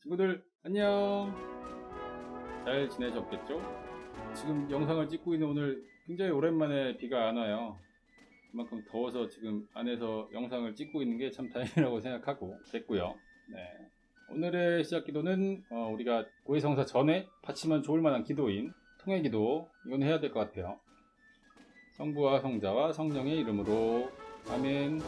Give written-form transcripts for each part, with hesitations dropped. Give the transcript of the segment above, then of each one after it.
친구들 안녕. 잘 지내셨겠죠? 지금 영상을 찍고 있는 오늘 굉장히 오랜만에 비가 안 와요. 그만큼 더워서 지금 안에서 영상을 찍고 있는 게 참 다행이라고 생각하고 됐고요. 네. 오늘의 시작 기도는 우리가 고해성사 전에 바치면 좋을 만한 기도인 통회기도, 이건 해야 될 것 같아요. 성부와 성자와 성령의 이름으로 아멘.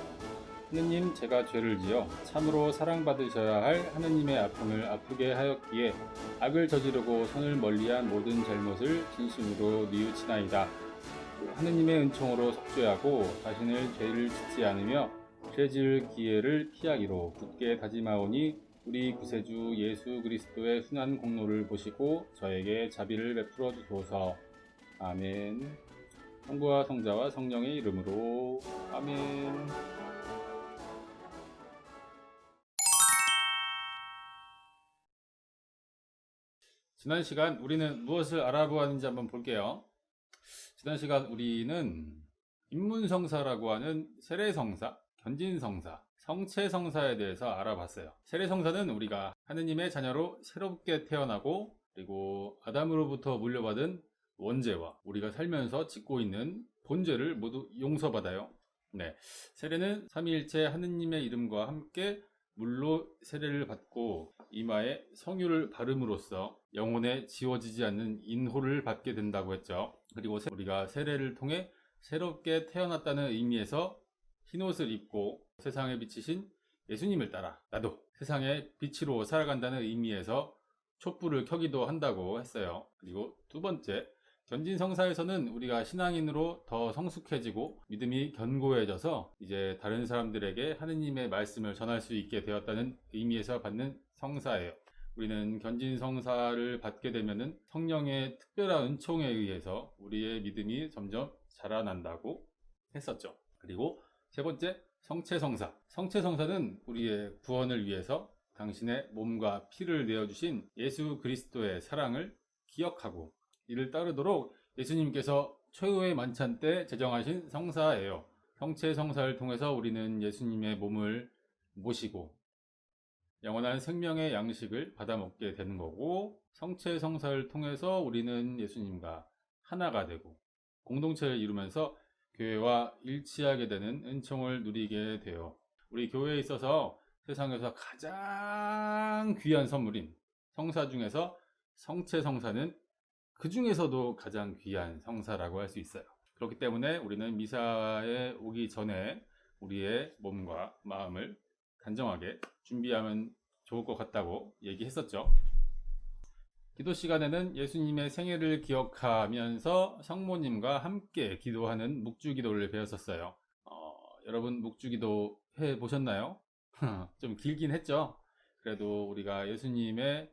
하느님, 제가 죄를 지어 참으로 사랑받으셔야 할 하느님의 아픔을 아프게 하였기에 악을 저지르고 선을 멀리한 모든 잘못을 진심으로 뉘우치나이다. 하느님의 은총으로 속죄하고 다시는 죄를 짓지 않으며 죄 지을 기회를 피하기로 굳게 다짐하오니 우리 구세주 예수 그리스도의 순한 공로를 보시고 저에게 자비를 베풀어 주소서. 아멘. 성부와 성자와 성령의 이름으로 아멘. 지난 시간 우리는 무엇을 알아보았는지 한번 볼게요. 지난 시간 우리는 인문성사라고 하는 세례성사, 견진성사, 성체성사에 대해서 알아봤어요. 세례성사는 우리가 하느님의 자녀로 새롭게 태어나고 그리고 아담으로부터 물려받은 원죄와 우리가 살면서 짓고 있는 본죄를 모두 용서받아요. 네, 세례는 삼위일체 하느님의 이름과 함께 물로 세례를 받고 이마에 성유를 바름으로써 영혼에 지워지지 않는 인호를 받게 된다고 했죠. 그리고 우리가 세례를 통해 새롭게 태어났다는 의미에서 흰옷을 입고 세상에 비치신 예수님을 따라 나도 세상의 빛으로 살아간다는 의미에서 촛불을 켜기도 한다고 했어요. 그리고 두 번째, 견진성사에서는 우리가 신앙인으로 더 성숙해지고 믿음이 견고해져서 이제 다른 사람들에게 하느님의 말씀을 전할 수 있게 되었다는 의미에서 받는 성사예요. 우리는 견진성사를 받게 되면은 성령의 특별한 은총에 의해서 우리의 믿음이 점점 자라난다고 했었죠. 그리고 세 번째, 성체성사. 성체성사는 우리의 구원을 위해서 당신의 몸과 피를 내어주신 예수 그리스도의 사랑을 기억하고 이를 따르도록 예수님께서 최후의 만찬 때 제정하신 성사예요. 성체성사를 통해서 우리는 예수님의 몸을 모시고 영원한 생명의 양식을 받아 먹게 되는 거고, 성체성사를 통해서 우리는 예수님과 하나가 되고 공동체를 이루면서 교회와 일치하게 되는 은총을 누리게 돼요. 우리 교회에 있어서 세상에서 가장 귀한 선물인 성사 중에서 성체성사는 그 중에서도 가장 귀한 성사라고 할 수 있어요. 그렇기 때문에 우리는 미사에 오기 전에 우리의 몸과 마음을 단정하게 준비하면 좋을 것 같다고 얘기했었죠. 기도 시간에는 예수님의 생애를 기억하면서 성모님과 함께 기도하는 묵주기도를 배웠었어요. 여러분 묵주기도 해보셨나요? 좀 길긴 했죠. 그래도 우리가 예수님의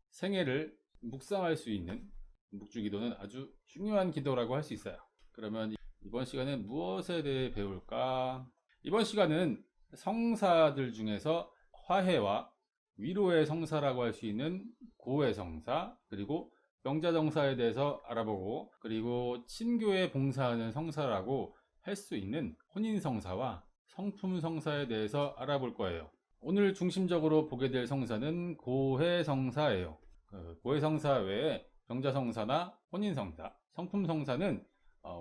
생애를 묵상할 수 있는 묵주기도는 아주 중요한 기도라고 할 수 있어요. 그러면 이번 시간에 무엇에 대해 배울까? 이번 시간은 성사들 중에서 화해와 위로의 성사라고 할 수 있는 고해성사, 그리고 병자정사에 대해서 알아보고, 그리고 친교에 봉사하는 성사라고 할 수 있는 혼인성사와 성품성사에 대해서 알아볼 거예요. 오늘 중심적으로 보게 될 성사는 고해성사예요. 고해성사 외에 병자성사나 혼인성사, 성품성사는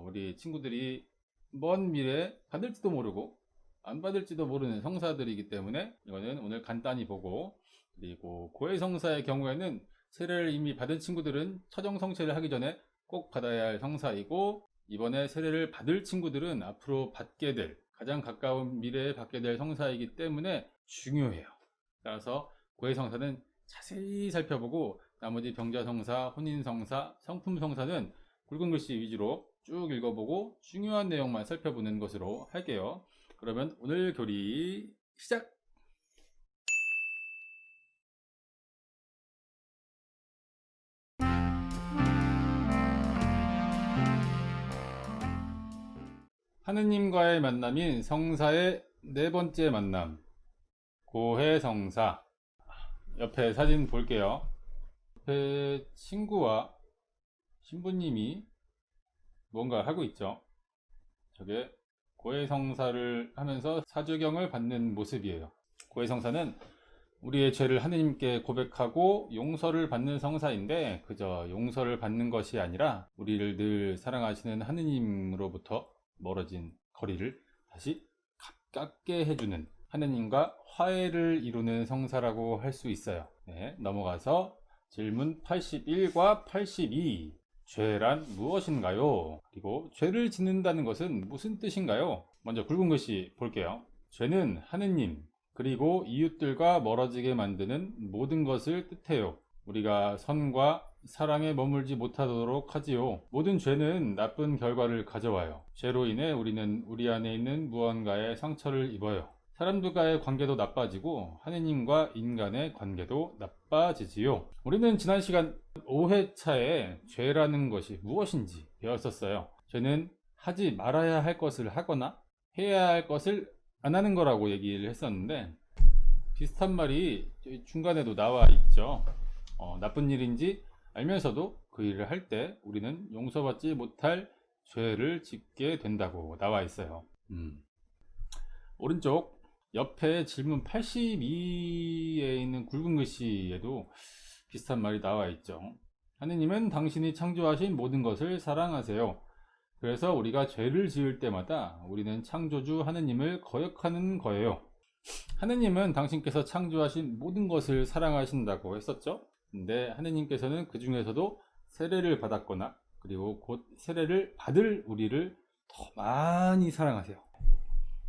우리 친구들이 먼 미래에 받을지도 모르고 안 받을지도 모르는 성사들이기 때문에 이거는 오늘 간단히 보고, 그리고 고해성사의 경우에는 세례를 이미 받은 친구들은 차정성체를 하기 전에 꼭 받아야 할 성사이고, 이번에 세례를 받을 친구들은 앞으로 받게 될, 가장 가까운 미래에 받게 될 성사이기 때문에 중요해요. 따라서 고해성사는 자세히 살펴보고 나머지 병자성사, 혼인성사, 성품성사는 굵은 글씨 위주로 쭉 읽어보고 중요한 내용만 살펴보는 것으로 할게요. 그러면 오늘 교리 시작! 하느님과의 만남인 성사의 네 번째 만남, 고해성사. 옆에 사진 볼게요. 옆에 친구와 신부님이 뭔가 하고 있죠. 저게 고해성사를 하면서 사주경을 받는 모습이에요. 고해성사는 우리의 죄를 하느님께 고백하고 용서를 받는 성사인데 그저 용서를 받는 것이 아니라 우리를 늘 사랑하시는 하느님으로부터 멀어진 거리를 다시 가깝게 해주는 하느님과 화해를 이루는 성사라고 할 수 있어요. 네, 넘어가서 질문 81과 82. 죄란 무엇인가요? 그리고 죄를 짓는다는 것은 무슨 뜻인가요? 먼저 굵은 글씨 볼게요. 죄는 하느님 그리고 이웃들과 멀어지게 만드는 모든 것을 뜻해요. 우리가 선과 사랑에 머물지 못하도록 하지요. 모든 죄는 나쁜 결과를 가져와요. 죄로 인해 우리는 우리 안에 있는 무언가에 상처를 입어요. 사람들과의 관계도 나빠지고 하느님과 인간의 관계도 나빠지지요. 우리는 지난 시간 5회차에 죄라는 것이 무엇인지 배웠었어요. 죄는 하지 말아야 할 것을 하거나 해야 할 것을 안 하는 거라고 얘기를 했었는데 비슷한 말이 중간에도 나와 있죠. 나쁜 일인지 알면서도 그 일을 할 때 우리는 용서받지 못할 죄를 짓게 된다고 나와 있어요. 오른쪽 옆에 질문 82에 있는 굵은 글씨에도 비슷한 말이 나와 있죠. 하느님은 당신이 창조하신 모든 것을 사랑하세요. 그래서 우리가 죄를 지을 때마다 우리는 창조주 하느님을 거역하는 거예요. 하느님은 당신께서 창조하신 모든 것을 사랑하신다고 했었죠. 근데 하느님께서는 그 중에서도 세례를 받았거나 그리고 곧 세례를 받을 우리를 더 많이 사랑하세요.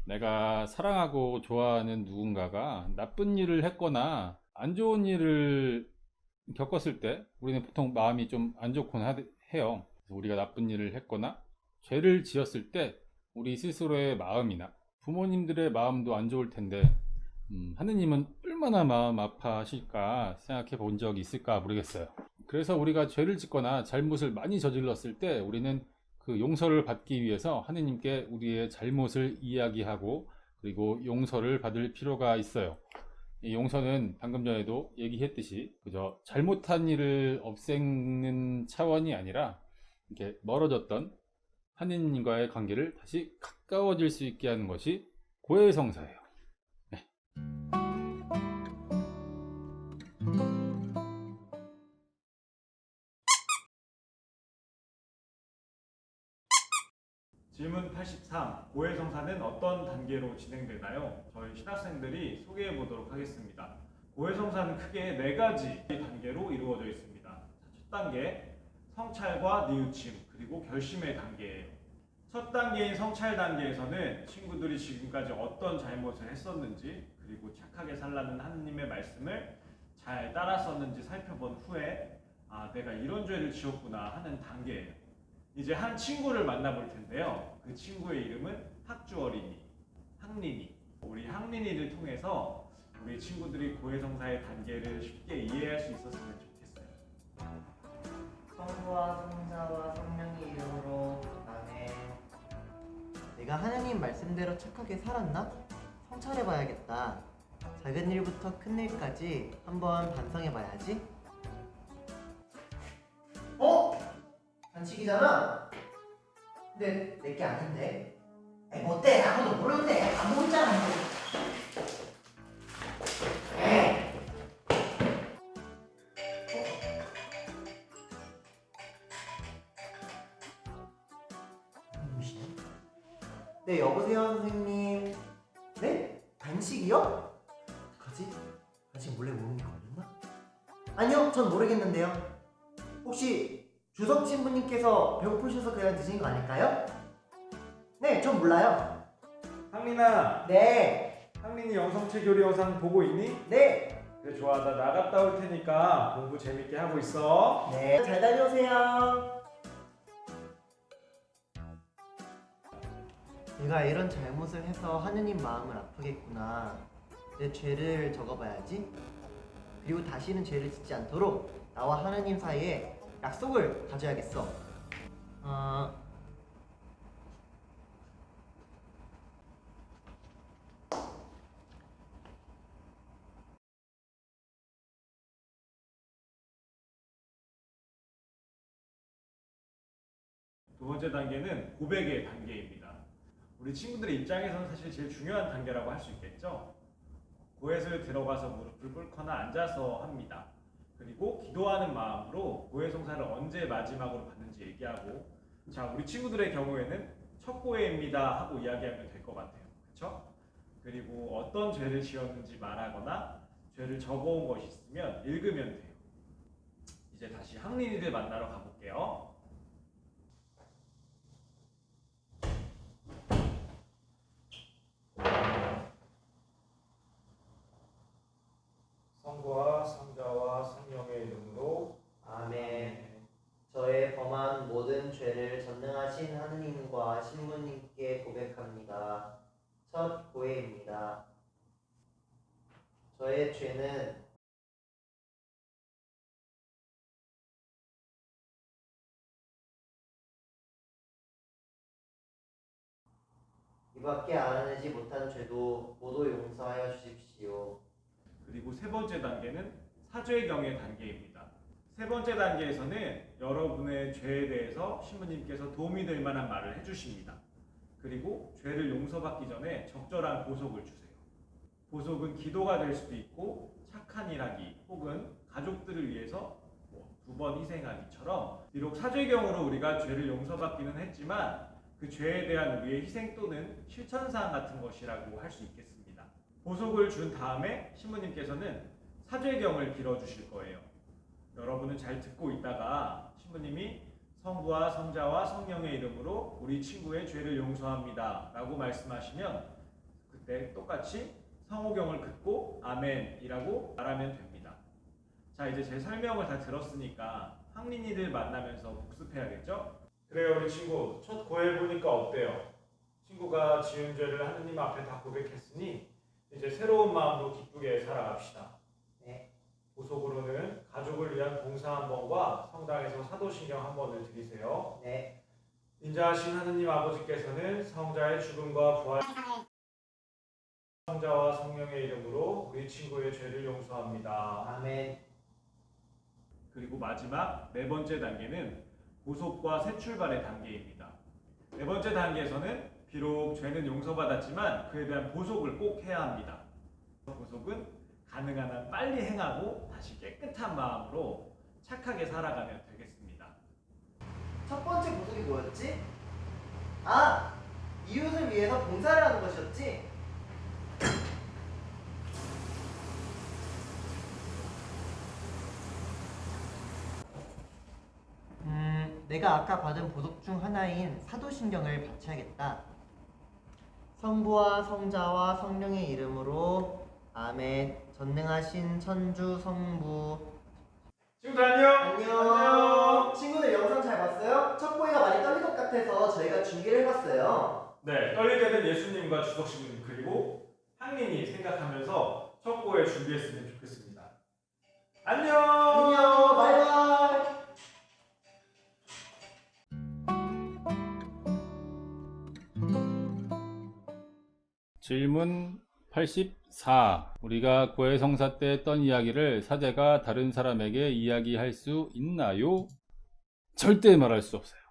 내가 사랑하고 좋아하는 누군가가 나쁜 일을 했거나 안 좋은 일을 겪었을 때 우리는 보통 마음이 좀 안 좋곤 해요. 우리가 나쁜 일을 했거나 죄를 지었을 때 우리 스스로의 마음이나 부모님들의 마음도 안 좋을 텐데 하느님은 얼마나 마음 아파하실까 생각해 본 적이 있을까 모르겠어요. 그래서 우리가 죄를 짓거나 잘못을 많이 저질렀을 때 우리는 그 용서를 받기 위해서 하느님께 우리의 잘못을 이야기하고 그리고 용서를 받을 필요가 있어요. 이 용서는 방금 전에도 얘기했듯이 그저 잘못한 일을 없애는 차원이 아니라 이렇게 멀어졌던 하느님과의 관계를 다시 가까워질 수 있게 하는 것이 고해성사예요. 네. 질문 83. 고해성사는 어떤 단계로 진행되나요? 저희 신학생들이 소개해 보도록 하겠습니다. 고해성사는 크게 4가지 단계로 이루어져 있습니다. 첫 단계, 성찰과 뉘우침, 그리고 결심의 단계예요. 첫 단계인 성찰 단계에서는 친구들이 지금까지 어떤 잘못을 했었는지 그리고 착하게 살라는 하느님의 말씀을 잘 따랐었는지 살펴본 후에 내가 이런 죄를 지었구나 하는 단계예요. 이제 한 친구를 만나볼 텐데요. 그 친구의 이름은 학주 어린이, 학린이. 우리 학린이를 통해서 우리 친구들이 고해성사의 단계를 쉽게 이해할 수 있었으면 좋겠어요. 성부와 성자와 성령의 이름으로 아멘. 내가 하나님 말씀대로 착하게 살았나? 성찰해봐야겠다. 작은 일부터 큰 일까지 한번 반성해봐야지. 반칙이잖아. 근데 내게 아닌데. 에이, 뭐 어때? 아무도 모르는데 안 보이잖아. 네, 여보세요 선생님. 네? 간식이요? 어떡하지? 간식 몰래 먹는 게 걸렸나? 아니요, 전 모르겠는데요. 혹시 주석 신부님께서 배고프셔서 그냥 드신 거 아닐까요? 네, 전 몰라요. 학린아, 네, 학린이 영성체 교리 영상 보고 있니? 네, 그래, 좋아. 나 나갔다 올 테니까 공부 재밌게 하고 있어. 네. 잘 다녀오세요. 내가 이런 잘못을 해서 하느님 마음을 아프겠구나. 내 죄를 적어봐야지. 그리고 다시는 죄를 짓지 않도록 나와 하느님 사이에 약속을 가져야겠어. 두 번째 단계는 고백의 단계입니다. 우리 친구들의 입장에서는 사실 제일 중요한 단계라고 할 수 있겠죠? 고갯을 들어가서 무릎을 꿇거나 앉아서 합니다. 그리고 기도하는 마음으로 고해성사를 언제 마지막으로 받는지 얘기하고, 자, 우리 친구들의 경우에는 첫 고해입니다 하고 이야기하면 될 것 같아요. 그렇죠? 그리고 어떤 죄를 지었는지 말하거나 죄를 적어온 것이 있으면 읽으면 돼요. 이제 다시 항린이들 만나러 가볼게요. 성부와 성자와 성령의 이름으로 아멘. 저의 범한 모든 죄를 전능하신 하느님과 신부님께 고백합니다. 첫 고해입니다. 저의 죄는 이밖에 알아내지 못한 죄도 모두 용서하여 주십시오. 그리고 세 번째 단계는 사죄경의 단계입니다. 세 번째 단계에서는 여러분의 죄에 대해서 신부님께서 도움이 될 만한 말을 해주십니다. 그리고 죄를 용서받기 전에 적절한 보석을 주세요. 보석은 기도가 될 수도 있고 착한 일하기 혹은 가족들을 위해서 2번 희생하기처럼, 비록 사죄경으로 우리가 죄를 용서받기는 했지만 그 죄에 대한 우리의 희생 또는 실천사항 같은 것이라고 할 수 있겠습니다. 보석을 준 다음에 신부님께서는 사죄경을 빌어주실 거예요. 여러분은 잘 듣고 있다가 신부님이 성부와 성자와 성령의 이름으로 우리 친구의 죄를 용서합니다 라고 말씀하시면 그때 똑같이 성호경을 긋고 아멘이라고 말하면 됩니다. 자, 이제 제 설명을 다 들었으니까 항린이들 만나면서 복습해야겠죠? 그래요, 우리 친구. 첫 고해 보니까 어때요? 친구가 지은 죄를 하느님 앞에 다 고백했으니 이제 새로운 마음으로 기쁘게 살아갑시다. 네. 보석으로는 가족을 위한 봉사 한 번과 성당에서 사도신경 한 번을 드리세요. 네. 인자하신 하느님 아버지께서는 성자의 죽음과 부활, 성자와 성령의 이름으로 우리 친구의 죄를 용서합니다. 아멘. 그리고 마지막 네 번째 단계는 보석과 새 출발의 단계입니다. 네 번째 단계에서는 비록 죄는 용서받았지만 그에 대한 보석을 꼭 해야 합니다. 보석은 가능한 한 빨리 행하고 다시 깨끗한 마음으로 착하게 살아가면 되겠습니다. 첫 번째 보석이 뭐였지? 아! 이웃을 위해서 봉사를 하는 것이었지? 내가 아까 받은 보석 중 하나인 사도신경을 바쳐야겠다. 성부와 성자와 성령의 이름으로 아멘. 전능하신 천주 성부. 친구들 안녕! 안녕. 친구들 영상 잘 봤어요? 첫 보기가 많이 떨릴 것 같아서 저희가 준비를 해봤어요. 네, 떨릴 때는 예수님과 주석신부님 그리고 향린이 생각하면서 첫 고해 준비했으면 좋겠습니다. 안녕! 안녕. 바이바이. 질문 84. 우리가 고해성사 때 했던 이야기를 사제가 다른 사람에게 이야기할 수 있나요? 절대 말할 수 없어요.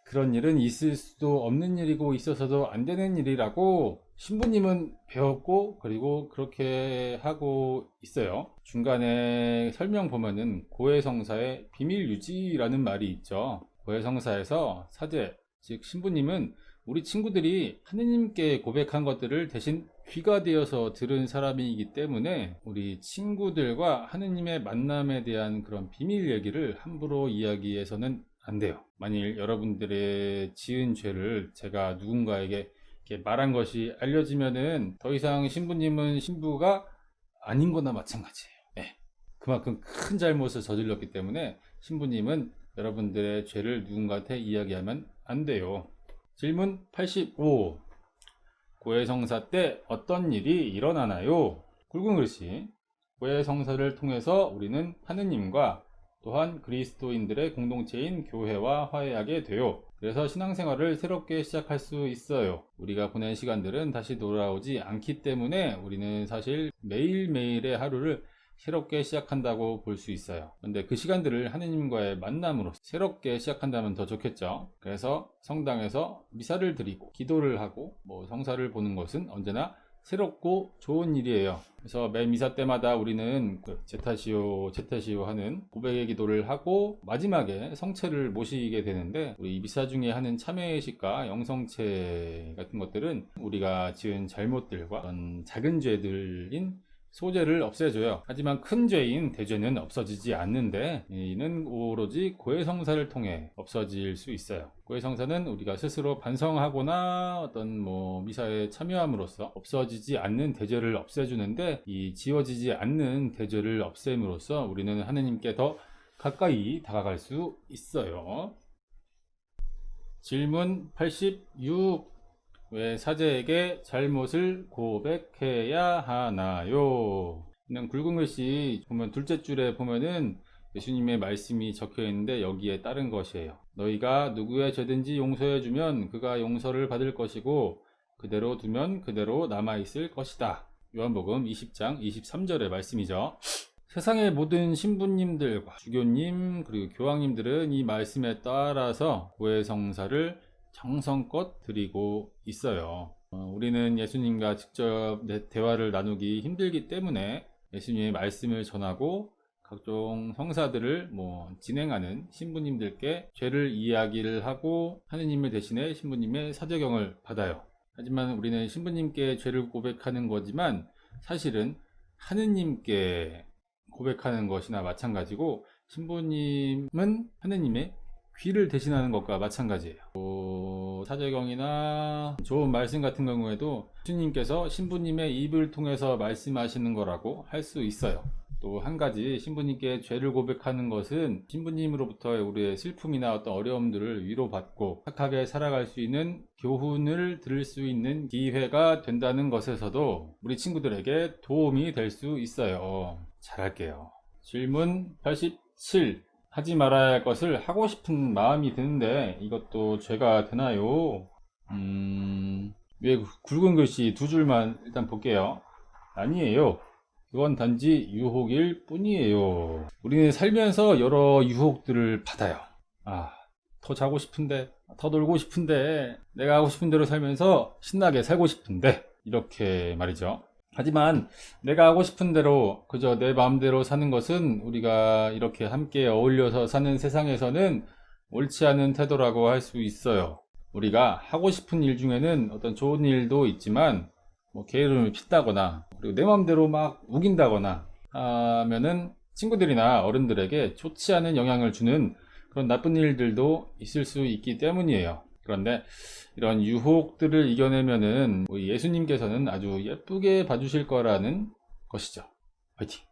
그런 일은 있을 수도 없는 일이고 있어서도 안 되는 일이라고 신부님은 배웠고 그리고 그렇게 하고 있어요. 중간에 설명 보면은 고해성사의 비밀 유지라는 말이 있죠. 고해성사에서 사제, 즉 신부님은 우리 친구들이 하느님께 고백한 것들을 대신 귀가 되어서 들은 사람이기 때문에 우리 친구들과 하느님의 만남에 대한 그런 비밀 얘기를 함부로 이야기해서는 안 돼요. 만일 여러분들의 지은 죄를 제가 누군가에게 이렇게 말한 것이 알려지면은 더 이상 신부님은 신부가 아닌 거나 마찬가지예요. 네. 그만큼 큰 잘못을 저질렀기 때문에 신부님은 여러분들의 죄를 누군가한테 이야기하면 안 돼요. 질문 85. 고해성사 때 어떤 일이 일어나나요? 굵은 글씨. 고해성사를 통해서 우리는 하느님과 또한 그리스도인들의 공동체인 교회와 화해하게 돼요. 그래서 신앙생활을 새롭게 시작할 수 있어요. 우리가 보낸 시간들은 다시 돌아오지 않기 때문에 우리는 사실 매일매일의 하루를 새롭게 시작한다고 볼 수 있어요. 근데 그 시간들을 하느님과의 만남으로 새롭게 시작한다면 더 좋겠죠. 그래서 성당에서 미사를 드리고 기도를 하고 성사를 보는 것은 언제나 새롭고 좋은 일이에요. 그래서 매 미사 때마다 우리는 제타시오 하는 고백의 기도를 하고 마지막에 성체를 모시게 되는데, 우리 미사 중에 하는 참회식과 영성체 같은 것들은 우리가 지은 잘못들과 어떤 작은 죄들인 소재를 없애줘요. 하지만 큰 죄인 대죄는 없어지지 않는데, 이는 오로지 고해성사를 통해 없어질 수 있어요. 고해성사는 우리가 스스로 반성하거나 어떤 미사에 참여함으로써 없어지지 않는 대죄를 없애주는데, 이 지워지지 않는 대죄를 없앰으로써 우리는 하느님께 더 가까이 다가갈 수 있어요. 질문 86. 왜 사제에게 잘못을 고백해야 하나요? 그냥 굵은 글씨 보면 둘째 줄에 보면은 예수님의 말씀이 적혀 있는데, 여기에 따른 것이에요. 너희가 누구의 죄든지 용서해주면 그가 용서를 받을 것이고, 그대로 두면 그대로 남아있을 것이다. 요한복음 20장 23절의 말씀이죠. 세상의 모든 신부님들과 주교님 그리고 교황님들은 이 말씀에 따라서 고해성사를 정성껏 드리고 있어요. 우리는 예수님과 직접 대화를 나누기 힘들기 때문에 예수님의 말씀을 전하고 각종 성사들을 진행하는 신부님들께 죄를 이야기를 하고 하느님을 대신해 신부님의 사제경을 받아요. 하지만 우리는 신부님께 죄를 고백하는 거지만 사실은 하느님께 고백하는 것이나 마찬가지고, 신부님은 하느님의 귀를 대신하는 것과 마찬가지예요. 사제경이나 좋은 말씀 같은 경우에도 예수님께서 신부님의 입을 통해서 말씀하시는 거라고 할 수 있어요. 또 한 가지, 신부님께 죄를 고백하는 것은 신부님으로부터의 우리의 슬픔이나 어떤 어려움들을 위로받고 착하게 살아갈 수 있는 교훈을 들을 수 있는 기회가 된다는 것에서도 우리 친구들에게 도움이 될 수 있어요. 잘할게요. 질문 87. 하지 말아야 할 것을 하고 싶은 마음이 드는데 이것도 죄가 되나요? 왜 굵은 글씨 두 줄만 일단 볼게요. 아니에요. 그건 단지 유혹일 뿐이에요. 우리는 살면서 여러 유혹들을 받아요. 더 자고 싶은데, 더 놀고 싶은데, 내가 하고 싶은 대로 살면서 신나게 살고 싶은데, 이렇게 말이죠. 하지만 내가 하고 싶은 대로 그저 내 마음대로 사는 것은 우리가 이렇게 함께 어울려서 사는 세상에서는 옳지 않은 태도라고 할 수 있어요. 우리가 하고 싶은 일 중에는 어떤 좋은 일도 있지만 게으름을 핀다거나 그리고 내 마음대로 막 우긴다거나 하면은 친구들이나 어른들에게 좋지 않은 영향을 주는 그런 나쁜 일들도 있을 수 있기 때문이에요. 그런데 이런 유혹들을 이겨내면은 예수님께서는 아주 예쁘게 봐주실 거라는 것이죠. 화이팅!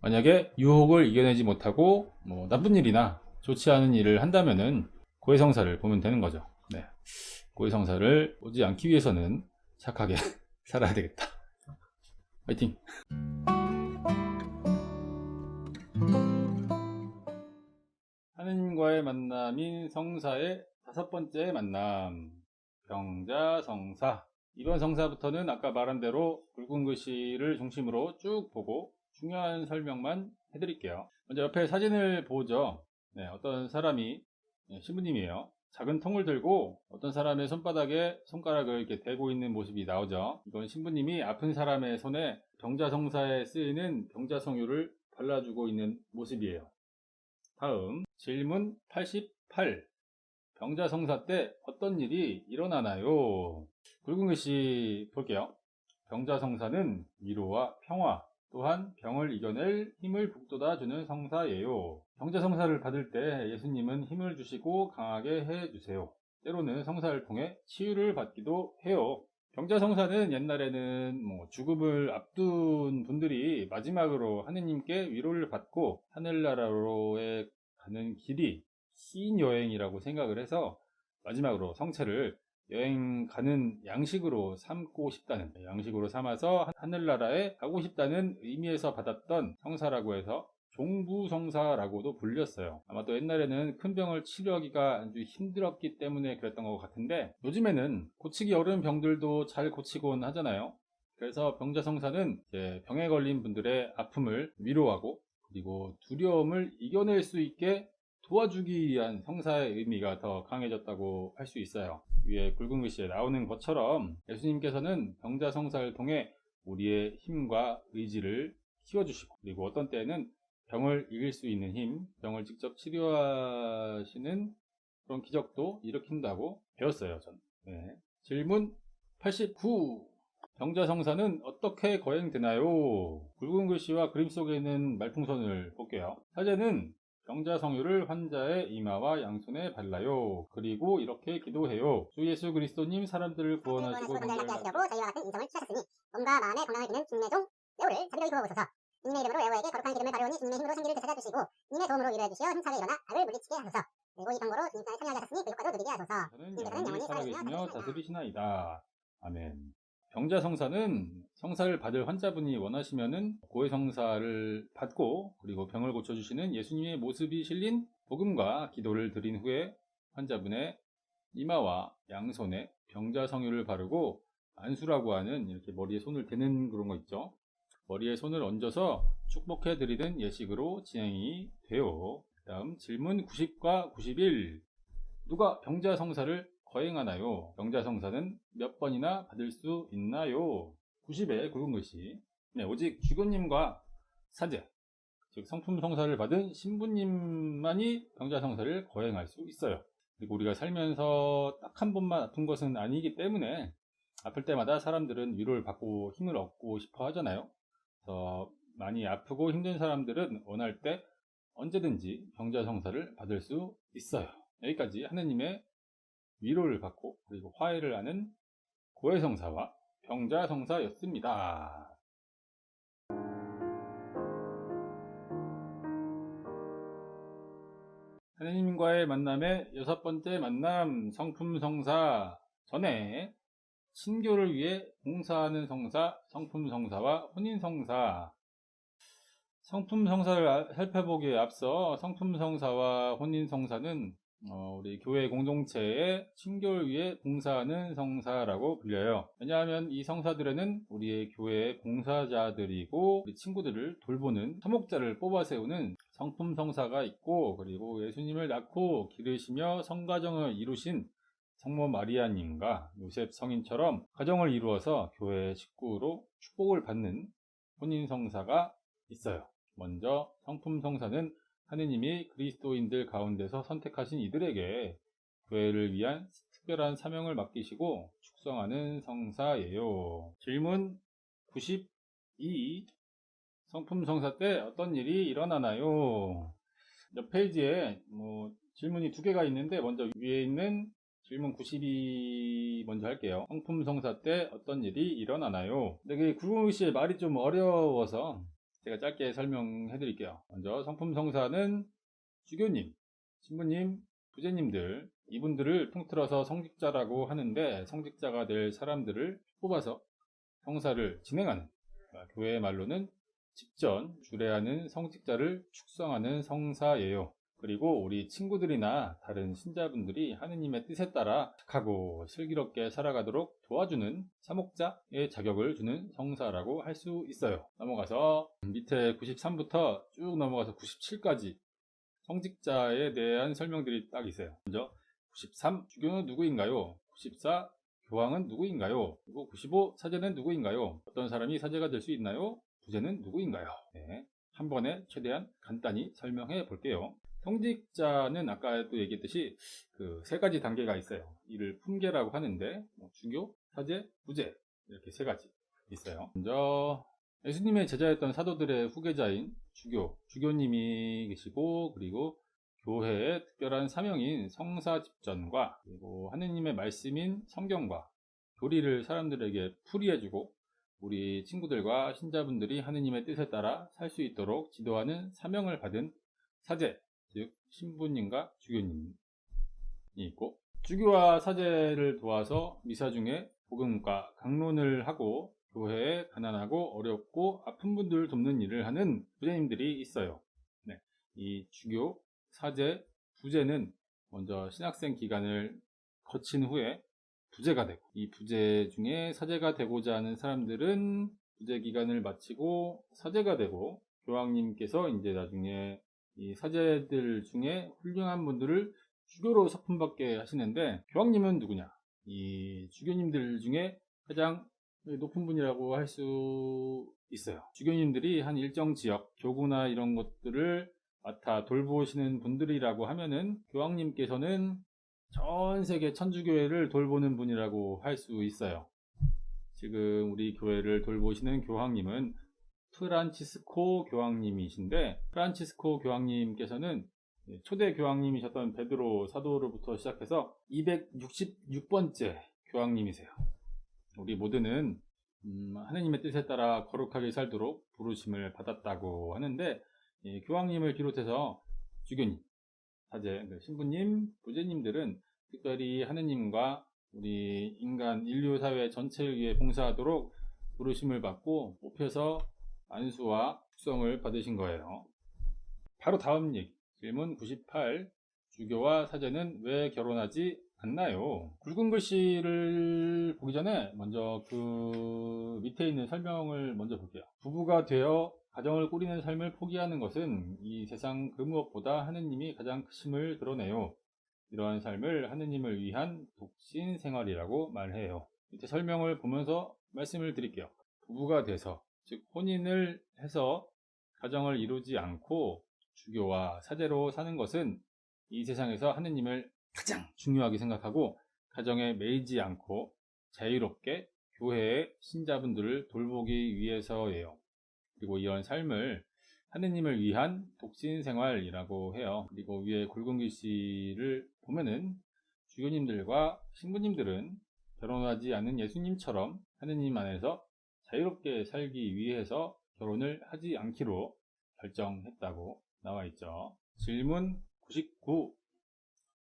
만약에 유혹을 이겨내지 못하고 나쁜 일이나 좋지 않은 일을 한다면은 고해성사를 보면 되는 거죠. 네. 고해성사를 보지 않기 위해서는 착하게 살아야 되겠다. 화이팅! 하느님과의 만남인 성사의 5번째 만남, 병자성사. 이번 성사부터는 아까 말한 대로 굵은 글씨를 중심으로 쭉 보고 중요한 설명만 해드릴게요. 먼저 옆에 사진을 보죠. 네, 어떤 사람이, 신부님이에요. 작은 통을 들고 어떤 사람의 손바닥에 손가락을 이렇게 대고 있는 모습이 나오죠. 이건 신부님이 아픈 사람의 손에 병자성사에 쓰이는 병자성유를 발라주고 있는 모습이에요. 다음 질문 88. 병자성사 때 어떤 일이 일어나나요? 굵은 글씨 볼게요. 병자성사는 위로와 평화, 또한 병을 이겨낼 힘을 북돋아주는 성사예요. 병자성사를 받을 때 예수님은 힘을 주시고 강하게 해주세요. 때로는 성사를 통해 치유를 받기도 해요. 병자성사는 옛날에는 죽음을 앞둔 분들이 마지막으로 하느님께 위로를 받고 하늘나라로의 가는 길이 긴 여행이라고 생각을 해서 마지막으로 성체를 여행 가는 양식으로 삼고 싶다는, 양식으로 삼아서 하늘나라에 가고 싶다는 의미에서 받았던 성사라고 해서 종부성사라고도 불렸어요. 아마 또 옛날에는 큰 병을 치료하기가 아주 힘들었기 때문에 그랬던 것 같은데, 요즘에는 고치기 어려운 병들도 잘 고치곤 하잖아요. 그래서 병자성사는 이제 병에 걸린 분들의 아픔을 위로하고 그리고 두려움을 이겨낼 수 있게 도와주기 위한 성사의 의미가 더 강해졌다고 할 수 있어요. 위에 굵은 글씨에 나오는 것처럼 예수님께서는 병자성사를 통해 우리의 힘과 의지를 키워주시고, 그리고 어떤 때는 병을 이길 수 있는 힘, 병을 직접 치료하시는 그런 기적도 일으킨다고 배웠어요, 저는. 네. 질문 89. 병자성사는 어떻게 거행되나요? 굵은 글씨와 그림 속에 있는 말풍선을 볼게요. 사제는 병자성유를 환자의 이마와 양손에 발라요. 그리고 이렇게 기도해요. 주 예수 그리스도님, 사람들을 구원하시고 건강을 낫게 하시려고 저희와 같은 인성을 취하셨으니 몸과 마음의 건강을 비는 중매종 레오를 자비로이 구하옵소서. 주님의 이름으로 레오에게 거룩한 기름을 바르오니 주님의 힘으로 생기를 되찾아주시고 주님의 도움으로 위로해 주시어 힘차게 일어나 악을 물리치게 하소서. 그리고 이 경고로 주님께서 참여하셨으니 그 효과도 누리게 하소서. 저는 주님께서는 영원히 영원히 살아계시며 살아계시며 다스리시나이다. 아멘. 병자성사는 성사를 받을 환자분이 원하시면은 고해성사를 받고, 그리고 병을 고쳐주시는 예수님의 모습이 실린 복음과 기도를 드린 후에 환자분의 이마와 양손에 병자성유를 바르고 안수라고 하는, 이렇게 머리에 손을 대는 그런 거 있죠. 머리에 손을 얹어서 축복해 드리는 예식으로 진행이 돼요. 다음 질문 90과 91. 누가 병자성사를 거행하나요? 병자성사는 몇 번이나 받을 수 있나요? 90의 굵은 글씨. 네, 오직 주교님과 사제, 즉 성품성사를 받은 신부님만이 병자성사를 거행할 수 있어요. 그리고 우리가 살면서 딱 한 번만 아픈 것은 아니기 때문에 아플 때마다 사람들은 위로를 받고 힘을 얻고 싶어 하잖아요. 그래서 많이 아프고 힘든 사람들은 원할 때 언제든지 병자성사를 받을 수 있어요. 여기까지 하느님의 위로를 받고 그리고 화해를 하는 고해성사와 병자성사였습니다. 하느님과의 만남의 6번째 만남, 성품성사 전에 친교를 위해 봉사하는 성사, 성품성사와 혼인성사. 성품성사를 살펴보기에 앞서 성품성사와 혼인성사는 우리 교회 공동체의 친교를 위해 봉사하는 성사라고 불려요. 왜냐하면 이 성사들에는 우리의 교회의 봉사자들이고 우리 친구들을 돌보는 사목자를 뽑아 세우는 성품성사가 있고, 그리고 예수님을 낳고 기르시며 성가정을 이루신 성모 마리아님과 요셉 성인처럼 가정을 이루어서 교회의 식구로 축복을 받는 혼인성사가 있어요. 먼저 성품성사는 하느님이 그리스도인들 가운데서 선택하신 이들에게 교회를 위한 특별한 사명을 맡기시고 축성하는 성사예요. 질문 92. 성품성사 때 어떤 일이 일어나나요? 옆 페이지에 질문이 두 개가 있는데, 먼저 위에 있는 질문 92 먼저 할게요. 성품성사 때 어떤 일이 일어나나요? 근데 구글 씨의 말이 좀 어려워서 제가 짧게 설명해 드릴게요. 먼저 성품성사는 주교님, 신부님, 부제님들, 이분들을 통틀어서 성직자라고 하는데, 성직자가 될 사람들을 뽑아서 성사를 진행하는, 그러니까 교회의 말로는 직전 주례하는 성직자를 축성하는 성사예요. 그리고 우리 친구들이나 다른 신자분들이 하느님의 뜻에 따라 착하고 슬기롭게 살아가도록 도와주는 사목자의 자격을 주는 성사라고 할 수 있어요. 넘어가서 밑에 93부터 쭉 넘어가서 97까지 성직자에 대한 설명들이 딱 있어요. 먼저 93, 주교는 누구인가요? 94, 교황은 누구인가요? 그리고 95, 사제는 누구인가요? 어떤 사람이 사제가 될 수 있나요? 부제는 누구인가요? 네, 한 번에 최대한 간단히 설명해 볼게요. 성직자는 아까도 얘기했듯이 그 세 가지 단계가 있어요. 이를 품계라고 하는데, 주교, 사제, 부제, 이렇게 세 가지 있어요. 먼저 예수님의 제자였던 사도들의 후계자인 주교님이 계시고, 그리고 교회의 특별한 사명인 성사 집전과, 그리고 하느님의 말씀인 성경과 교리를 사람들에게 풀이해주고 우리 친구들과 신자분들이 하느님의 뜻에 따라 살 수 있도록 지도하는 사명을 받은 사제, 즉 신부님과 주교님이 있고, 주교와 사제를 도와서 미사 중에 복음과 강론을 하고 교회에 가난하고 어렵고 아픈 분들을 돕는 일을 하는 부제님들이 있어요. 네, 이 주교, 사제, 부제는 먼저 신학생 기간을 거친 후에 부제가 되고, 이 부제 중에 사제가 되고자 하는 사람들은 부제 기간을 마치고 사제가 되고, 교황님께서 이제 나중에 이 사제들 중에 훌륭한 분들을 주교로 서품받게 하시는데, 교황님은 누구냐? 이 주교님들 중에 가장 높은 분이라고 할 수 있어요. 주교님들이 한 일정 지역, 교구나 이런 것들을 맡아 돌보시는 분들이라고 하면은 교황님께서는 전 세계 천주교회를 돌보는 분이라고 할 수 있어요. 지금 우리 교회를 돌보시는 교황님은 프란치스코 교황님이신데, 프란치스코 교황님께서는 초대 교황님이셨던 베드로 사도로부터 시작해서 266번째 교황님이세요. 우리 모두는 하느님의 뜻에 따라 거룩하게 살도록 부르심을 받았다고 하는데, 교황님을 비롯해서 주교님, 사제, 신부님, 부제님들은 특별히 하느님과 우리 인간 인류 사회 전체를 위해 봉사하도록 부르심을 받고 뽑혀서 안수와 축성을 받으신 거예요. 바로 다음 얘기, 질문 98. 주교와 사제는 왜 결혼하지 않나요? 굵은 글씨를 보기 전에 먼저 그 밑에 있는 설명을 먼저 볼게요. 부부가 되어 가정을 꾸리는 삶을 포기하는 것은 이 세상 그 무엇보다 하느님이 가장 크심을 드러내요. 이러한 삶을 하느님을 위한 독신 생활이라고 말해요. 밑에 설명을 보면서 말씀을 드릴게요. 부부가 돼서, 즉 혼인을 해서 가정을 이루지 않고 주교와 사제로 사는 것은 이 세상에서 하느님을 가장 중요하게 생각하고 가정에 매이지 않고 자유롭게 교회의 신자분들을 돌보기 위해서예요. 그리고 이런 삶을 하느님을 위한 독신 생활이라고 해요. 그리고 위에 굵은 글씨를 보면은 주교님들과 신부님들은 결혼하지 않은 예수님처럼 하느님 안에서 자유롭게 살기 위해서 결혼을 하지 않기로 결정했다고 나와 있죠. 질문 99.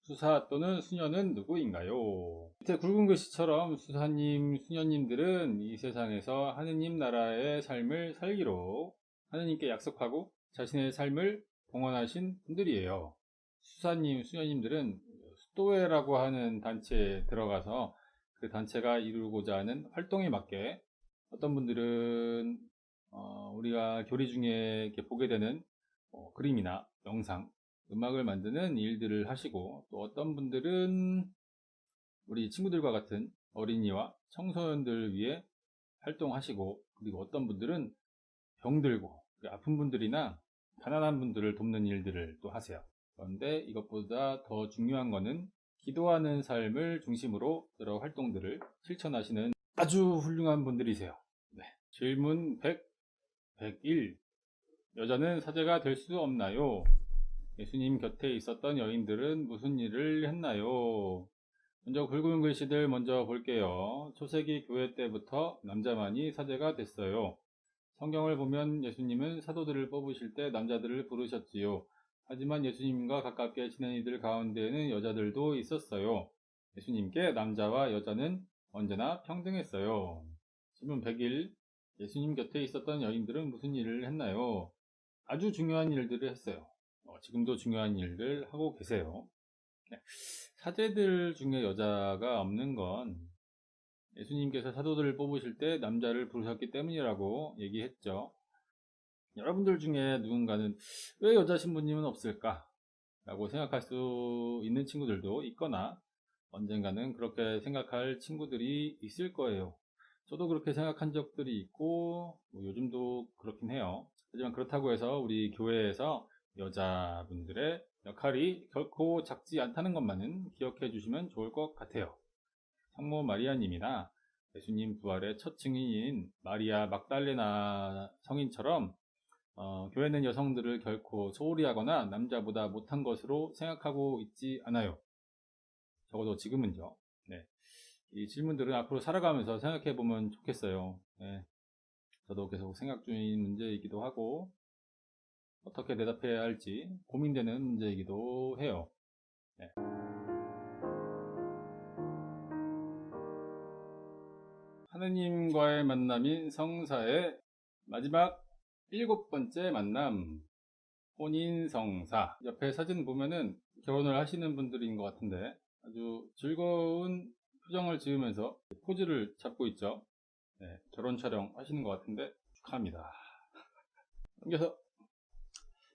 수사 또는 수녀는 누구인가요? 밑에 굵은 글씨처럼 수사님, 수녀님들은 이 세상에서 하느님 나라의 삶을 살기로 하느님께 약속하고 자신의 삶을 봉헌하신 분들이에요. 수사님, 수녀님들은 수도회라고 하는 단체에 들어가서 그 단체가 이루고자 하는 활동에 맞게 어떤 분들은 우리가 교리 중에 이렇게 보게 되는 그림이나 영상, 음악을 만드는 일들을 하시고, 또 어떤 분들은 우리 친구들과 같은 어린이와 청소년들을 위해 활동하시고, 그리고 어떤 분들은 병들고 아픈 분들이나 가난한 분들을 돕는 일들을 또 하세요. 그런데 이것보다 더 중요한 거는 기도하는 삶을 중심으로 여러 활동들을 실천하시는 아주 훌륭한 분들이세요. 네. 질문 100, 101. 여자는 사제가 될 수 없나요? 예수님 곁에 있었던 여인들은 무슨 일을 했나요? 먼저 굵은 글씨들 먼저 볼게요. 초세기 교회 때부터 남자만이 사제가 됐어요. 성경을 보면 예수님은 사도들을 뽑으실 때 남자들을 부르셨지요. 하지만 예수님과 가깝게 지낸 이들 가운데에는 여자들도 있었어요. 예수님께 남자와 여자는 언제나 평등했어요. 질문 101. 예수님 곁에 있었던 여인들은 무슨 일을 했나요? 아주 중요한 일들을 했어요. 지금도 중요한 일들 하고 계세요. 사제들 중에 여자가 없는 건 예수님께서 사도들을 뽑으실 때 남자를 부르셨기 때문이라고 얘기했죠. 여러분들 중에 누군가는 왜 여자 신부님은 없을까? 라고 생각할 수 있는 친구들도 있거나 언젠가는 그렇게 생각할 친구들이 있을 거예요. 저도 그렇게 생각한 적들이 있고 요즘도 그렇긴 해요. 하지만 그렇다고 해서 우리 교회에서 여자분들의 역할이 결코 작지 않다는 것만은 기억해 주시면 좋을 것 같아요. 성모 마리아님이나 예수님 부활의 첫 증인인 마리아 막달레나 성인처럼 교회는 여성들을 결코 소홀히 하거나 남자보다 못한 것으로 생각하고 있지 않아요. 적어도 지금은요. 네. 이 질문들은 앞으로 살아가면서 생각해 보면 좋겠어요. 네. 저도 계속 생각 중인 문제이기도 하고 어떻게 대답해야 할지 고민되는 문제이기도 해요. 네. 하느님과의 만남인 성사의 마지막 7번째 만남, 혼인성사. 옆에 사진 보면은 결혼을 하시는 분들인 것 같은데 아주 즐거운 표정을 지으면서 포즈를 잡고 있죠. 네, 결혼 촬영 하시는 것 같은데 축하합니다. 넘겨서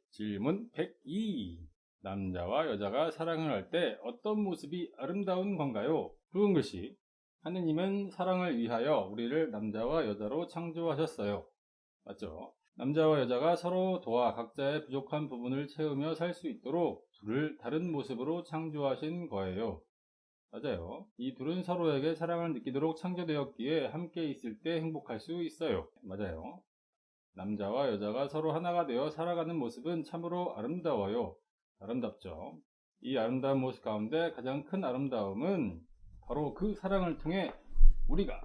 질문 102. 남자와 여자가 사랑을 할 때 어떤 모습이 아름다운 건가요? 굵은 글씨. 하느님은 사랑을 위하여 우리를 남자와 여자로 창조하셨어요. 맞죠? 남자와 여자가 서로 도와 각자의 부족한 부분을 채우며 살 수 있도록 둘을 다른 모습으로 창조하신 거예요. 맞아요. 이 둘은 서로에게 사랑을 느끼도록 창조되었기에 함께 있을 때 행복할 수 있어요. 맞아요. 남자와 여자가 서로 하나가 되어 살아가는 모습은 참으로 아름다워요. 아름답죠. 이 아름다운 모습 가운데 가장 큰 아름다움은 바로 그 사랑을 통해 우리가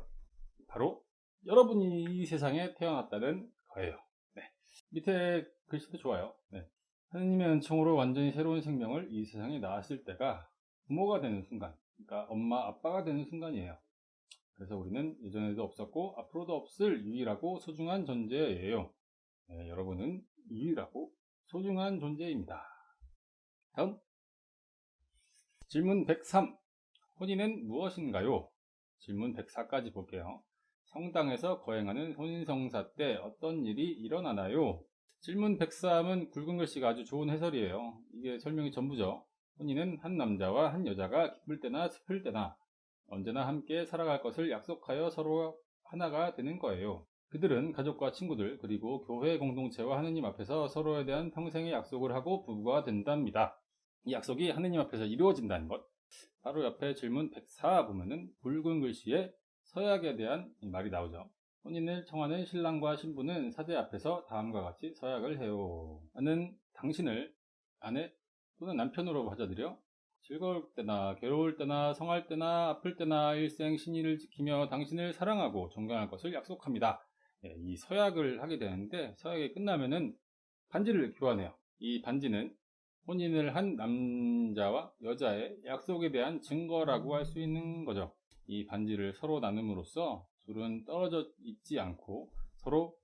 바로 여러분이 이 세상에 태어났다는 거예요. 네. 밑에 글씨도 좋아요. 네. 하느님의 은총으로 완전히 새로운 생명을 이 세상에 낳았을 때가 부모가 되는 순간, 그러니까 엄마, 아빠가 되는 순간이에요. 그래서 우리는 예전에도 없었고 앞으로도 없을 유일하고 소중한 존재예요. 네, 여러분은 유일하고 소중한 존재입니다. 다음 질문 103. 혼인은 무엇인가요? 질문 104까지 볼게요. 성당에서 거행하는 혼인성사 때 어떤 일이 일어나나요? 질문 103은 굵은 글씨가 아주 좋은 해설이에요. 이게 설명이 전부죠. 혼인은 한 남자와 한 여자가 기쁠 때나 슬플 때나 언제나 함께 살아갈 것을 약속하여 서로 하나가 되는 거예요. 그들은 가족과 친구들 그리고 교회 공동체와 하느님 앞에서 서로에 대한 평생의 약속을 하고 부부가 된답니다. 이 약속이 하느님 앞에서 이루어진다는 것. 바로 옆에 질문 104 보면은 굵은 글씨에 서약에 대한 말이 나오죠. 혼인을 청하는 신랑과 신부는 사제 앞에서 다음과 같이 서약을 해요. 나는 당신을 아내 또는 남편으로 받아들여 즐거울 때나 괴로울 때나 성할 때나 아플 때나 일생 신의를 지키며 당신을 사랑하고 존경할 것을 약속합니다. 예, 이 서약을 하게 되는데 서약이 끝나면은 반지를 교환해요. 이 반지는 혼인을 한 남자와 여자의 약속에 대한 증거라고 할 수 있는 거죠. 이 반지를 서로 나눔으로써 둘은 떨어져 있지 않고 서로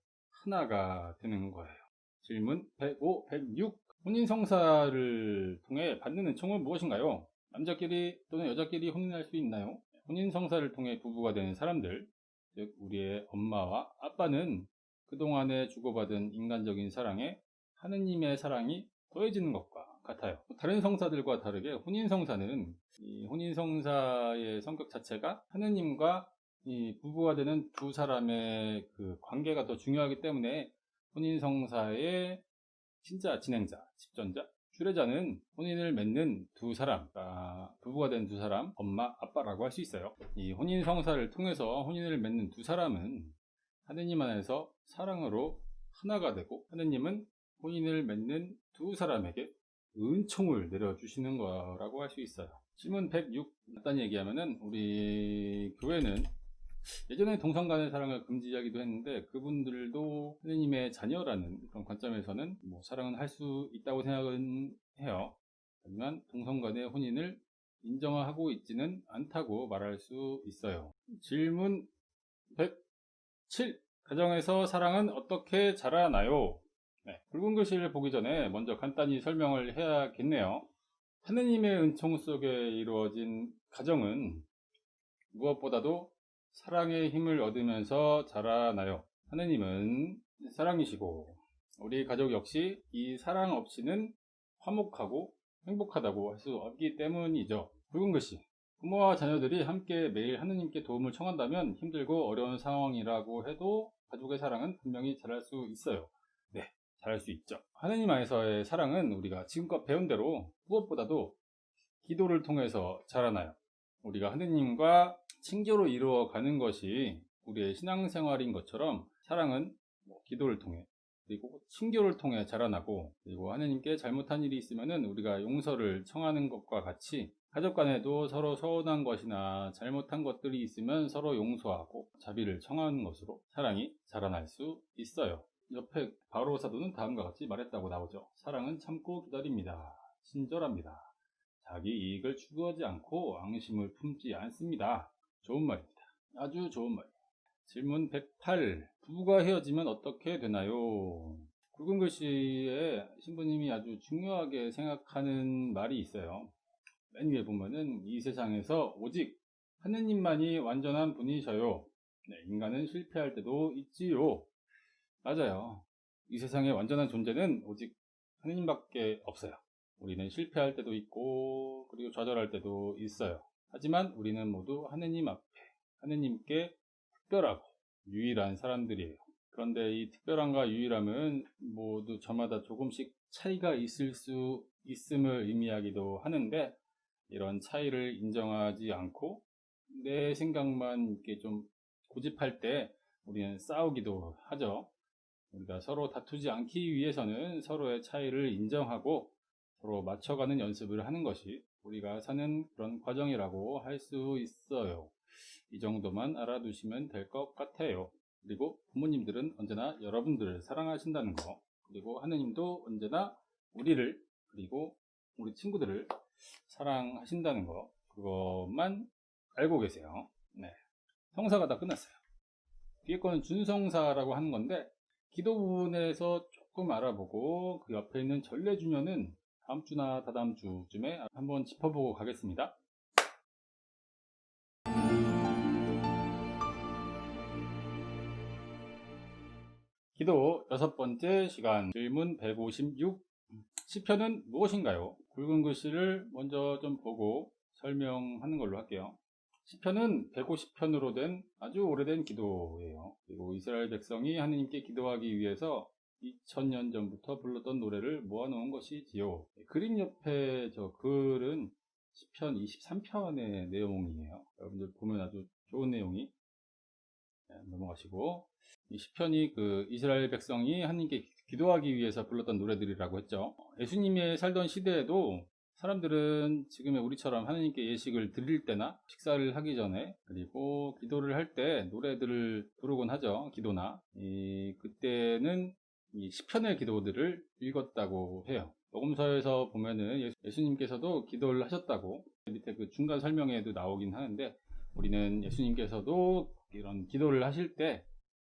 하나가 되는 거예요. 질문 105, 106. 혼인성사를 통해 받는 은총은 무엇인가요? 남자끼리 또는 여자끼리 혼인할 수 있나요? 혼인성사를 통해 부부가 되는 사람들, 즉 우리의 엄마와 아빠는 그동안에 주고받은 인간적인 사랑에 하느님의 사랑이 더해지는 것과 같아요. 다른 성사들과 다르게 혼인성사는 이 혼인성사의 성격 자체가 하느님과 이 부부가 되는 두 사람의 그 관계가 더 중요하기 때문에 혼인성사의 진짜 진행자, 집전자, 주례자는 혼인을 맺는 두 사람, 그러니까 부부가 된 두 사람, 엄마, 아빠라고 할 수 있어요. 이 혼인성사를 통해서 혼인을 맺는 두 사람은 하느님 안에서 사랑으로 하나가 되고 하느님은 혼인을 맺는 두 사람에게 은총을 내려주시는 거라고 할 수 있어요. 질문 106. 간단히 얘기하면은 우리 교회는 예전에 동성간의 사랑을 금지하기도 했는데 그분들도 하느님의 자녀라는 그런 관점에서는 뭐 사랑은 할 수 있다고 생각은 해요. 하지만 동성간의 혼인을 인정하고 있지는 않다고 말할 수 있어요. 질문 107. 가정에서 사랑은 어떻게 자라나요? 네, 굵은 글씨를 보기 전에 먼저 간단히 설명을 해야겠네요. 하느님의 은총 속에 이루어진 가정은 무엇보다도 사랑의 힘을 얻으면서 자라나요. 하느님은 사랑이시고 우리 가족 역시 이 사랑 없이는 화목하고 행복하다고 할 수 없기 때문이죠. 굵은 글씨. 부모와 자녀들이 함께 매일 하느님께 도움을 청한다면 힘들고 어려운 상황이라고 해도 가족의 사랑은 분명히 자랄 수 있어요. 네, 자랄 수 있죠. 하느님 안에서의 사랑은 우리가 지금껏 배운 대로 무엇보다도 기도를 통해서 자라나요. 우리가 하느님과 친교로 이루어가는 것이 우리의 신앙생활인 것처럼 사랑은 기도를 통해 그리고 친교를 통해 자라나고 그리고 하느님께 잘못한 일이 있으면 우리가 용서를 청하는 것과 같이 가족 간에도 서로 서운한 것이나 잘못한 것들이 있으면 서로 용서하고 자비를 청하는 것으로 사랑이 자라날 수 있어요. 옆에 바로 사도는 다음과 같이 말했다고 나오죠. 사랑은 참고 기다립니다. 친절합니다. 자기 이익을 추구하지 않고 앙심을 품지 않습니다. 좋은 말입니다. 아주 좋은 말이에요. 질문 108. 부부가 헤어지면 어떻게 되나요? 굵은 글씨에 신부님이 아주 중요하게 생각하는 말이 있어요. 맨 위에 보면은 이 세상에서 오직 하느님만이 완전한 분이셔요. 네, 인간은 실패할 때도 있지요. 맞아요. 이 세상에 완전한 존재는 오직 하느님밖에 없어요. 우리는 실패할 때도 있고 그리고 좌절할 때도 있어요. 하지만 우리는 모두 하느님 앞에 하느님께 특별하고 유일한 사람들이에요. 그런데 이 특별함과 유일함은 모두 저마다 조금씩 차이가 있음을 의미하기도 하는데, 이런 차이를 인정하지 않고 내 생각만 이렇게 좀 고집할 때 우리는 싸우기도 하죠. 우리가 서로 다투지 않기 위해서는 서로의 차이를 인정하고 서로 맞춰가는 연습을 하는 것이 우리가 사는 그런 과정이라고 할 수 있어요. 이 정도만 알아두시면 될 것 같아요. 그리고 부모님들은 언제나 여러분들을 사랑하신다는 거, 그리고 하느님도 언제나 우리를, 그리고 우리 친구들을 사랑하신다는 거, 그것만 알고 계세요. 네. 성사가 다 끝났어요. 뒤에 거는 준성사라고 하는 건데, 기도 부분에서 조금 알아보고 그 옆에 있는 전래주년은 다음 주나 다다음 주쯤에 한번 짚어보고 가겠습니다. 기도 6번째 시간, 질문 156. 시편은 무엇인가요? 굵은 글씨를 먼저 좀 보고 설명하는 걸로 할게요. 시편은 150편으로 된 아주 오래된 기도예요. 그리고 이스라엘 백성이 하느님께 기도하기 위해서 2000년 전부터 불렀던 노래를 모아놓은 것이지요. 그림 옆에 저 글은 시편 23편의 내용이에요. 여러분들 보면 아주 좋은 내용이. 넘어가시고, 이 시편이 그 이스라엘 백성이 하느님께 기도하기 위해서 불렀던 노래들이라고 했죠. 예수님이 살던 시대에도 사람들은 지금의 우리처럼 하느님께 예식을 드릴 때나 식사를 하기 전에, 그리고 기도를 할 때 노래들을 부르곤 하죠. 기도나 그때는 이 시편의 기도들을 읽었다고 해요. 복음서에서 보면은 예수님께서도 기도를 하셨다고 밑에 그 중간 설명에도 나오긴 하는데, 우리는 예수님께서도 이런 기도를 하실 때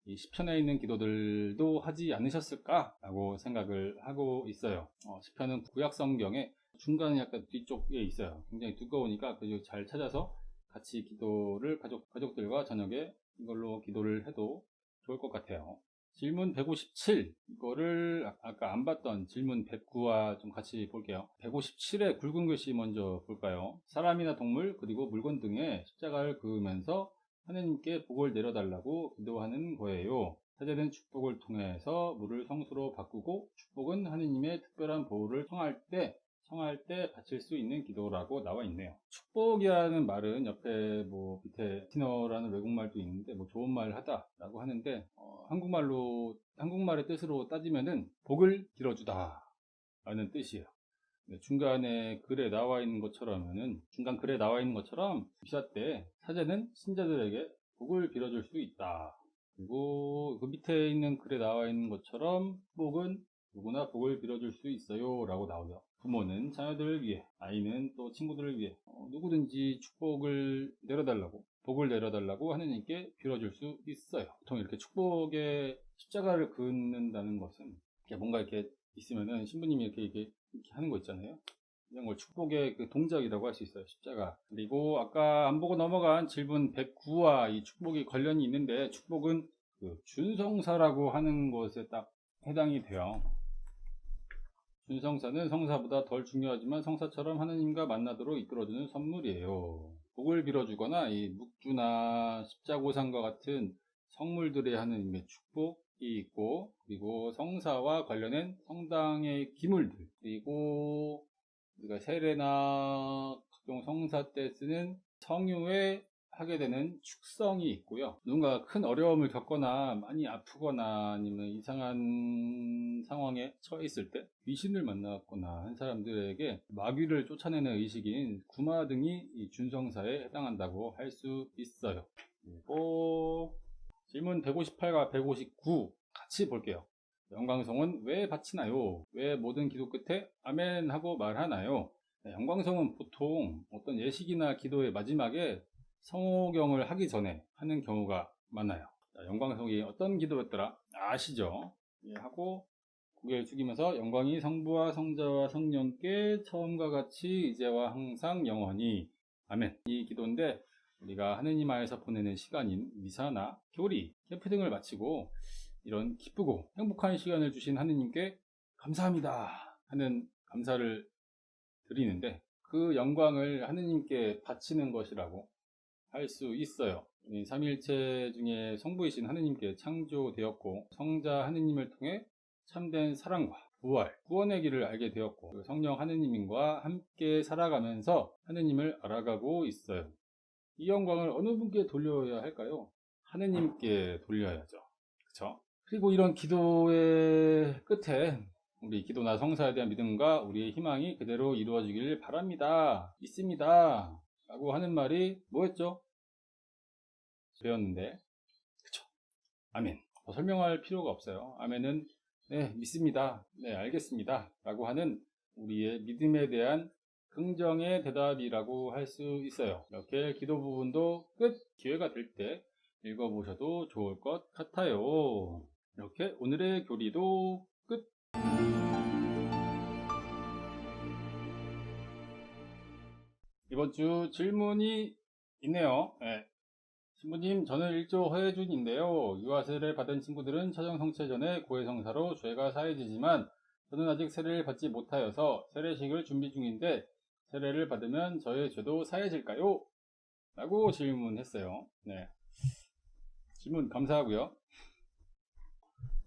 이 시편에 있는 기도들도 하지 않으셨을까라고 생각을 하고 있어요. 시편은 구약 성경에 중간에 약간 뒤쪽에 있어요. 굉장히 두꺼우니까 그걸 잘 찾아서 같이 기도를 가족들과 저녁에 이걸로 기도를 해도 좋을 것 같아요. 질문 157, 이거를 아까 안 봤던 질문 109와 좀 같이 볼게요. 157의 굵은 글씨 먼저 볼까요? 사람이나 동물 그리고 물건 등에 십자가를 그으면서 하느님께 복을 내려달라고 기도하는 거예요. 사제는 축복을 통해서 물을 성수로 바꾸고, 축복은 하느님의 특별한 보호를 청할 때 바칠 수 있는 기도라고 나와 있네요. 축복이라는 말은 옆에 뭐 밑에 티너라는 외국말도 있는데 뭐 좋은 말 하다라고 하는데, 한국말의 뜻으로 따지면은 복을 빌어주다 라는 뜻이에요. 중간에 글에 나와 있는 것처럼은 중간 글에 나와 있는 것처럼 미사 때 사제는 신자들에게 복을 빌어줄 수 있다. 그리고 그 밑에 있는 글에 나와 있는 것처럼 축복은 누구나 복을 빌어줄 수 있어요 라고 나오죠. 부모는 자녀들을 위해, 아이는 또 친구들을 위해 누구든지 축복을 내려달라고, 복을 내려달라고 하느님께 빌어줄 수 있어요. 보통 이렇게 축복에 십자가를 긋는다는 것은 뭔가 이렇게 있으면은 신부님이 이렇게 하는 거 있잖아요. 이런 걸 축복의 그 동작이라고 할 수 있어요. 십자가. 그리고 아까 안 보고 넘어간 질문 109와 이 축복이 관련이 있는데, 축복은 그 준성사라고 하는 것에 딱 해당이 돼요. 준성사는 성사보다 덜 중요하지만 성사처럼 하느님과 만나도록 이끌어주는 선물이에요. 복을 빌어주거나 이 묵주나 십자고상과 같은 성물들의 하느님의 축복이 있고, 그리고 성사와 관련된 성당의 기물들, 그리고 우리가 세례나 각종 성사 때 쓰는 성유에 하게 되는 축성이 있고요. 누군가 큰 어려움을 겪거나 많이 아프거나 아니면 이상한 상황에 처해 있을 때, 귀신을 만났거나 한 사람들에게 마귀를 쫓아내는 의식인 구마 등이 이 준성사에 해당한다고 할 수 있어요. 그리고 질문 158과 159 같이 볼게요. 영광성은 왜 바치나요? 왜 모든 기도 끝에 아멘 하고 말하나요? 영광성은 보통 어떤 예식이나 기도의 마지막에 성호경을 하기 전에 하는 경우가 많아요. 영광성이 어떤 기도였더라? 아시죠? 하고 고개를 숙이면서 영광이 성부와 성자와 성령께 처음과 같이 이제와 항상 영원히 아멘. 이 기도인데, 우리가 하느님 안에서 보내는 시간인 미사나 교리, 캠프 등을 마치고 이런 기쁘고 행복한 시간을 주신 하느님께 감사합니다 하는 감사를 드리는데, 그 영광을 하느님께 바치는 것이라고 할 수 있어요. 이 삼위일체 중에 성부이신 하느님께 창조되었고 성자 하느님을 통해 참된 사랑과 부활, 구원의 길을 알게 되었고 성령 하느님과 함께 살아가면서 하느님을 알아가고 있어요. 이 영광을 어느 분께 돌려야 할까요? 하느님께 돌려야죠. 그쵸? 그리고 이런 기도의 끝에 우리 기도나 성사에 대한 믿음과 우리의 희망이 그대로 이루어지길 바랍니다. 믿습니다. 라고 하는 말이 뭐였죠? 배웠는데, 그쵸? 아멘. 더 설명할 필요가 없어요. 아멘은 네, 믿습니다. 네, 알겠습니다. 라고 하는 우리의 믿음에 대한 긍정의 대답이라고 할 수 있어요. 이렇게 기도 부분도 끝! 기회가 될 때 읽어보셔도 좋을 것 같아요. 이렇게 오늘의 교리도 끝! 이번 주 질문이 있네요. 네. 신부님, 저는 1조 허혜준인데요. 유아세례를 받은 친구들은 차정성체 전에 고해성사로 죄가 사해지지만 저는 아직 세례를 받지 못하여서 세례식을 준비 중인데 세례를 받으면 저의 죄도 사해질까요? 라고 질문했어요. 네. 질문 감사하고요.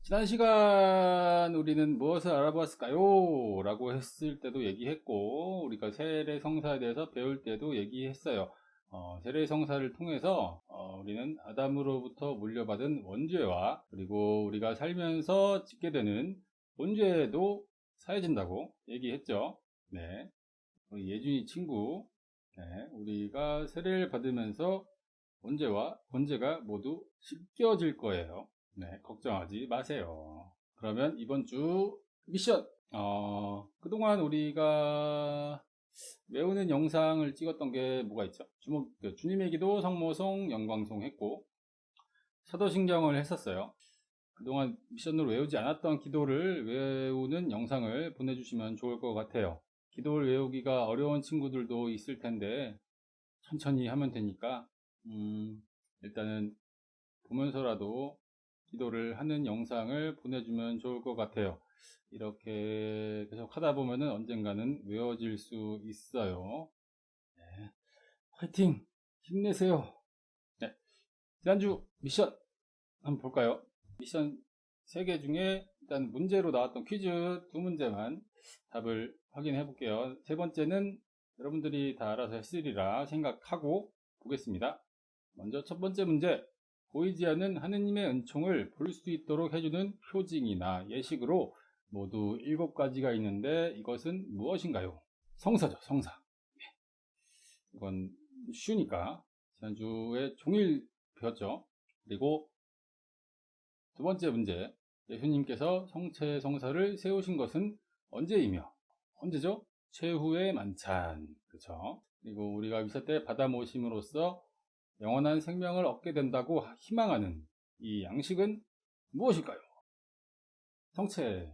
지난 시간 우리는 무엇을 알아보았을까요? 라고 했을 때도 얘기했고 우리가 세례 성사에 대해서 배울 때도 얘기했어요. 세례 성사를 통해서 우리는 아담으로부터 물려받은 원죄와 그리고 우리가 살면서 짓게 되는 본죄도 사해진다고 얘기했죠. 네. 우리 예준이 친구, 네. 우리가 세례를 받으면서 원죄와 본죄가 모두 씻겨질 거예요. 네, 걱정하지 마세요. 그러면 이번 주 미션! 그동안 우리가 외우는 영상을 찍었던 게 뭐가 있죠? 주님의 기도, 성모송, 영광송 했고 사도신경을 했었어요. 그동안 미션으로 외우지 않았던 기도를 외우는 영상을 보내주시면 좋을 것 같아요. 기도를 외우기가 어려운 친구들도 있을 텐데 천천히 하면 되니까 일단은 보면서라도 기도를 하는 영상을 보내주면 좋을 것 같아요. 이렇게 계속 하다 보면은 언젠가는 외워질 수 있어요. 네. 화이팅! 힘내세요! 네. 지난주 미션 한번 볼까요? 미션 3개 중에 일단 문제로 나왔던 퀴즈 2문제만 답을 확인해 볼게요. 세 번째는 여러분들이 다 알아서 했으리라 생각하고 보겠습니다. 먼저 첫 번째 문제. 보이지 않는 하느님의 은총을 볼 수 있도록 해주는 표징이나 예식으로 모두 7가지가 있는데 이것은 무엇인가요? 성사죠, 성사. 네. 이건 쉬우니까 지난주에 종일 배웠죠. 그리고 두 번째 문제. 예수님께서 성체 성사를 세우신 것은 언제이며 언제죠? 최후의 만찬. 그렇죠? 그리고 우리가 미사 때 받아 모심으로써 영원한 생명을 얻게 된다고 희망하는 이 양식은 무엇일까요? 성체.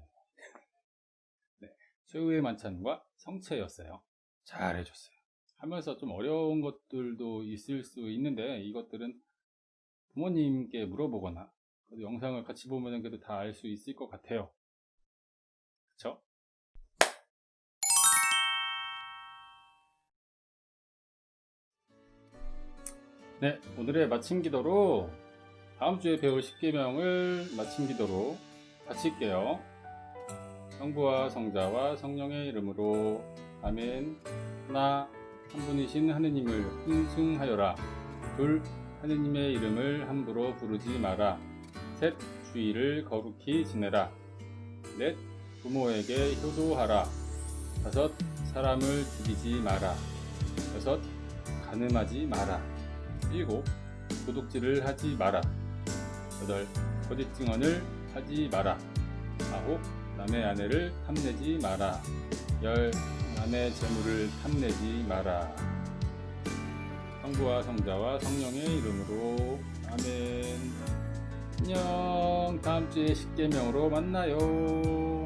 네, 최후의 만찬과 성체였어요. 잘 해줬어요. 하면서 좀 어려운 것들도 있을 수 있는데 이것들은 부모님께 물어보거나 영상을 같이 보면 그래도 다 알 수 있을 것 같아요. 그쵸? 네, 오늘의 마침 기도로 다음 주에 배울 10계명을 마침 기도로 바칠게요. 성부와 성자와 성령의 이름으로 아멘. 하나, 한 분이신 하느님을 hun숭하여라. 둘, 하느님의 이름을 함부로 부르지 마라. 셋, 주의를 거룩히 지내라. 넷, 부모에게 효도하라. 다섯, 사람을 죽이지 마라. 여섯, 간음하지 마라. 7. 도둑질을 하지 마라. 8. 거짓 증언을 하지 마라. 9. 남의 아내를 탐내지 마라. 10. 남의 재물을 탐내지 마라. 성부와 성자와 성령의 이름으로 아멘. 안녕. 다음주에 10계명으로 만나요.